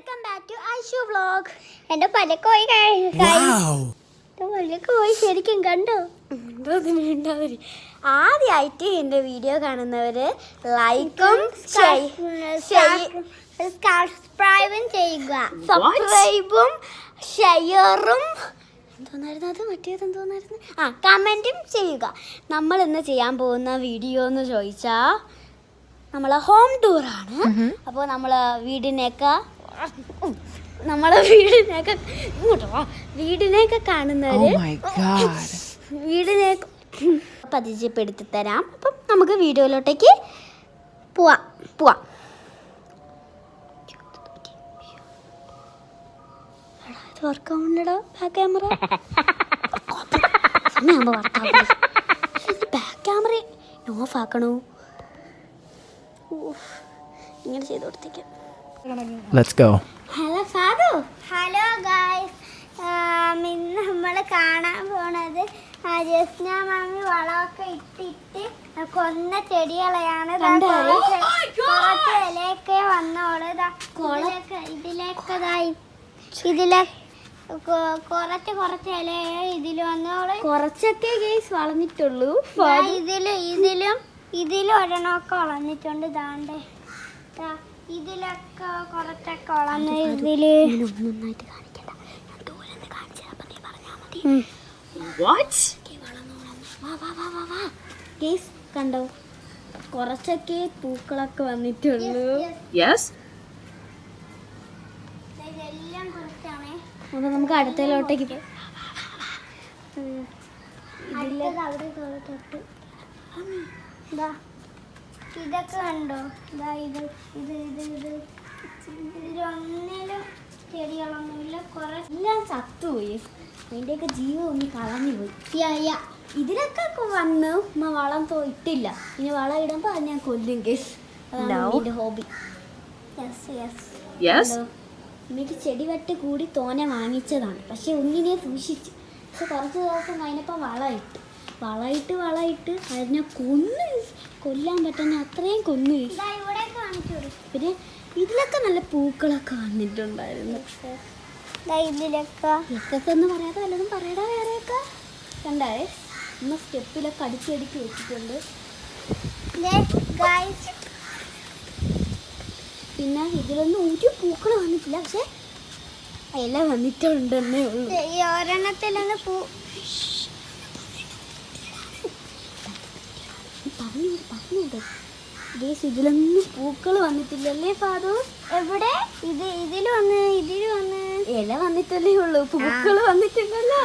Welcome back to Aishu vlog. എൻ്റെ പലക്കോയി പലക്കോയി ശരിക്കും കണ്ടോ? ആദ്യമായിട്ട് എൻ്റെ വീഡിയോ കാണുന്നവർ ലൈക്കും സബ്സ്ക്രൈബും ചെയ്യുക. സബ്സ്ക്രൈബും ഷെയറും കമൻറ്റും ചെയ്യുക. നമ്മൾ ഇന്ന് ചെയ്യാൻ പോകുന്ന വീഡിയോ എന്ന് ചോദിച്ചാൽ നമ്മൾ ഹോം ടൂറാണ്. അപ്പോൾ നമ്മളെ വീടിനെയൊക്കെ കാണുന്നവര് വീടിനെയൊക്കെ പരിചയപ്പെടുത്തി തരാം. അപ്പം നമുക്ക് വീഡിയോയിലോട്ടേക്ക് പോവാം. വർക്കാവുന്നടാ back camera. Back camera off ആക്കണോ? ഇങ്ങനെ ചെയ്ത് കൊടുത്തേക്കാം. ഹലോ ഫാദു. ഹലോ ഗായ്സ്, ഇന്ന് നമ്മൾ കാണാൻ പോണത് ജസ്ന മാമി വളമൊക്കെ ഇട്ടിട്ട് കൊന്ന ചെടികളെയാണ്. കുറച്ച് ഇലയൊക്കെ വന്നോള് ഇതിലെ കുറച്ച് ഇല ഇതിൽ വന്നോള്. കുറച്ചൊക്കെ ഗൈസ് വളർന്നിട്ടുള്ളൂ. ഇതിലും ഒരെണ്ണമൊക്കെ വളർന്നിട്ടുണ്ട്. ഇതാണ്ടേ ഇതിലൊക്കെ കുറച്ചൊക്കെ വളർന്ന് ഇതില് ഒന്നൊന്നായിട്ട് കാണിക്കണ്ട, ഞാൻ ദൂരെ നിന്ന് കാണിച്ചാൽ നീ പറഞ്ഞാൽ മതി. ഗൈസ് കണ്ടോ, കുറച്ചൊക്കെ പൂക്കളൊക്കെ വന്നിട്ടുള്ളൂ. ഇതെല്ലാം കുറച്ചാണേ. അപ്പൊ നമുക്ക് അടുത്തതിലോട്ടേക്ക് തൊട്ട് ഇതൊക്കെ കണ്ടോ? ഇതിലൊന്നിലും ചെടികളൊന്നുമില്ല. കുറെ എല്ലാം ചത്തുപോയി. അതിൻ്റെയൊക്കെ ജീവൻ ഒന്ന് കളഞ്ഞു പോയി. ഇതിലൊക്കെ വന്ന് വളം ഇട്ടില്ല. ഇനി വളം ഇടുമ്പോൾ അത് ഞാൻ കൊല്ലും കേസ്. അതാണ് എൻ്റെ ഹോബി. എനിക്ക് ചെടി വെട്ടി കൂടി തോനെ വാങ്ങിച്ചതാണ്. പക്ഷെ ഒന്നിനെ സൂക്ഷിച്ചു. പക്ഷെ കുറച്ച് ദിവസം കഴിഞ്ഞപ്പോൾ വളയിട്ട് അതിനെ കൊല്ലാൻ പറ്റുന്ന അത്രയും കൊന്നു. പിന്നെ ഇതിലൊക്കെ നല്ല പൂക്കളൊക്കെ വന്നിട്ടുണ്ടായിരുന്നു. ഇതിലൊക്കെ ഒന്ന് പറയാതെ വല്ലതും പറയടാ. വേറെയൊക്കെ കണ്ടായേ ഇന്ന് സ്റ്റെപ്പിലൊക്കെ അടുക്കി വെച്ചിട്ടുണ്ട്. പിന്നെ ഇതിലൊന്നും ഒരു പൂക്കൾ വന്നിട്ടില്ല, പക്ഷെ ഇല വന്നിട്ടുണ്ടെന്നേ ഉള്ളൂ. ഒരെണ്ണത്തിലൊന്ന് പറഞ്ഞോട്ടെ ഗേസ്, ഇതിലൊന്നും പൂക്കൾ വന്നിട്ടില്ലല്ലേ ഫാദു? എവിടെ? ഇതില് വന്ന് ഇല വന്നിട്ടല്ലേ ഉള്ളൂ, പൂക്കൾ വന്നിട്ടുണ്ടല്ലോ.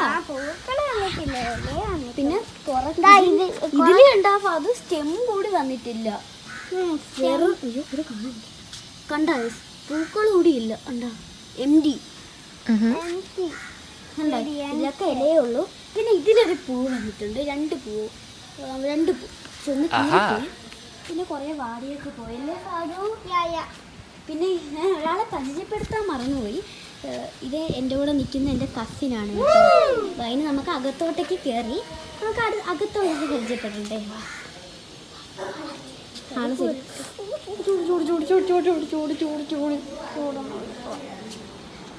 പിന്നെ ഇതില് കണ്ടാ ഫാദു സ്റ്റെം കൂടി വന്നിട്ടില്ല. വെറും കണ്ടാ പൂക്കൾ കൂടിയില്ല. കണ്ടാ എംഡി ഇതിലൊക്കെ ഇലയേ ഉള്ളൂ. പിന്നെ ഇതിലൊരു പൂ വന്നിട്ടുണ്ട്. രണ്ട് പൂ ചെന്ന് കീറിപ്പോയി. പിന്നെ കുറേ വാടിയൊക്കെ പോയല്ലേ ഫാദു? പിന്നെ ഞാൻ ഒരാളെ പരിചയപ്പെടുത്താൻ മറന്നുപോയി. ഇത് എൻ്റെ കൂടെ നിൽക്കുന്ന എൻ്റെ കസിനാണ് കേട്ടോ. അതിന് നമുക്ക് അകത്തോട്ടേക്ക് കയറി നമുക്ക് അകത്തോട്ടേക്ക് പരിചയപ്പെടണ്ടേ. ആണ് ശരി.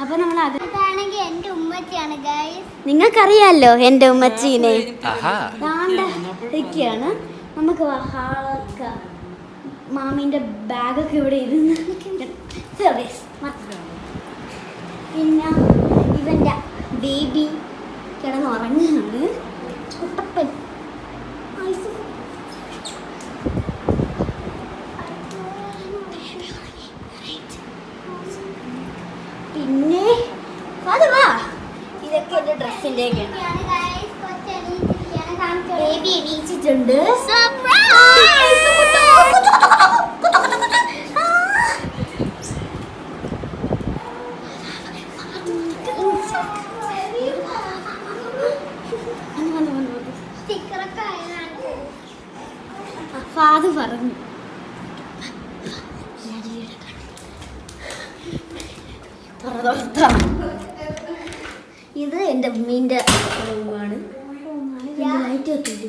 അപ്പൊ നമ്മൾ അകത്താണെങ്കിൽ എൻ്റെ ഉമ്മച്ചിയാണ് ഗൈസ്. നിങ്ങൾക്കറിയാലോ എൻ്റെ ഉമ്മച്ചീനെ. ഇതൊക്കെയാണ് നമുക്ക് ഹാളൊക്കെ. മാമീൻ്റെ ബാഗൊക്കെ ഇവിടെ ഇരുന്ന്. പിന്നെ ഇവൻ്റെ ബേബി കിടന്നുറങ്ങുകയാണ്. കുട്ടപ്പൻ പിന്നെ ഇതൊക്കെ എൻ്റെ ഡ്രസ്സിൻ്റെ ബേബി എണീച്ചിട്ടുണ്ട്. ഫാദു പറഞ്ഞു ഇത് എൻ്റെ ഉമ്മീൻ്റെ റൂമാണ്. ലൈറ്റ് വെക്കില്ല.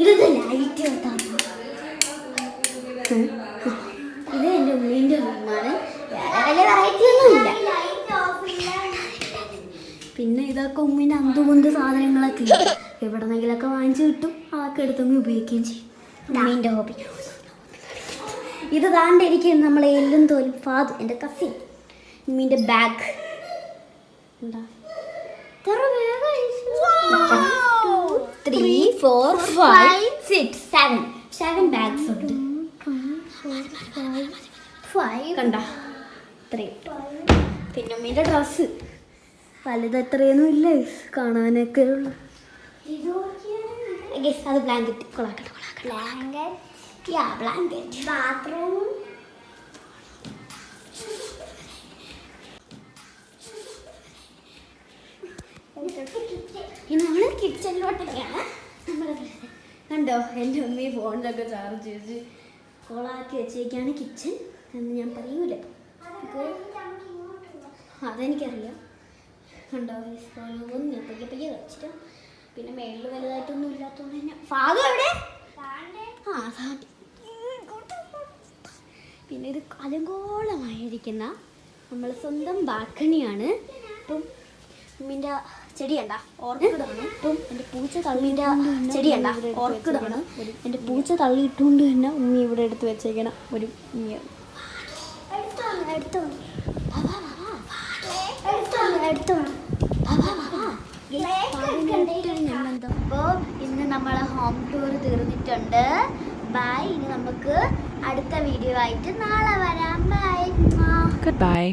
ഇത് ലൈറ്റ് വെക്കാം. ഇത് എൻ്റെ ഉമ്മീൻ്റെ റൂമാണ്. വേറെ വലിയ വെറൈറ്റി ഒന്നും പിന്നെ ഇതൊക്കെ ഉമ്മിൻ്റെ അന്തുകൊണ്ട് സാധനങ്ങളൊക്കെ ഉണ്ട്. എവിടെന്നെങ്കിലൊക്കെ വാങ്ങിച്ചു കിട്ടും, അതൊക്കെ എടുത്തങ്ങ് ഉപയോഗിക്കുകയും ചെയ്യും. ഉമ്മീൻ്റെ ഹോബി. ഇത് താണ്ടിരിക്കും നമ്മളെ എല്ലും തോലും ഫാദർ, എൻ്റെ കസിൻ. ഉമ്മീൻ്റെ ബാഗ് എന്താ 3, 4, 5, 6, 7 ബാഗ്സ് ഉണ്ട്. കണ്ട 3. പിന്നെ ഉമ്മീൻ്റെ ഡ്രസ്സ് വലുത് എത്രയൊന്നും ഇല്ല, കാണാനൊക്കെ ഉള്ളു. അത് ബ്ലാങ്കറ്റ് ബാത്റൂം. നമ്മൾ കിച്ചണിലോട്ടൊക്കെയാണ് നമ്മൾ. കണ്ടോ എൻ്റെ ഉമ്മി ഫോണിലൊക്കെ ചാർജ് ചെയ്ത് കോളാക്കി വെച്ചേക്കാണ് കിച്ചൺ എന്ന് ഞാൻ പറയൂല. അതെനിക്കറിയാം. കണ്ടോ ഞാൻ പയ്യെ പയ്യെ വെച്ചിട്ട്. പിന്നെ മേളിൽ വലുതായിട്ടൊന്നും ഇല്ലാത്തതുകൊണ്ട് തന്നെ ഫാദർ എവിടെ? പിന്നെ ഇത് അലങ്കോളമായിരിക്കുന്ന നമ്മൾ സ്വന്തം ബാൽക്കണിയാണ്. ഇപ്പം ഉമ്മിൻ്റെ ചെടി കണ്ട ഓർക്കിഡാണ്. ഇപ്പം എൻ്റെ പൂച്ച തള്ളിൻ്റെ ചെടി കണ്ട ഓർക്കിഡാണ്. എൻ്റെ പൂച്ച തള്ളിയിട്ടുകൊണ്ട് തന്നെ ഉമ്മി ഇവിടെ എടുത്ത് വെച്ചേക്കണം ഒരു അപ്പോൾ ഇന്ന് നമ്മളെ ഹോം ടൂർ തീർന്നിട്ടുണ്ട്. ബൈ. ഇനി നമുക്ക് അടുത്ത വീഡിയോ ആയിട്ട് നാളെ വരാം. ബൈ.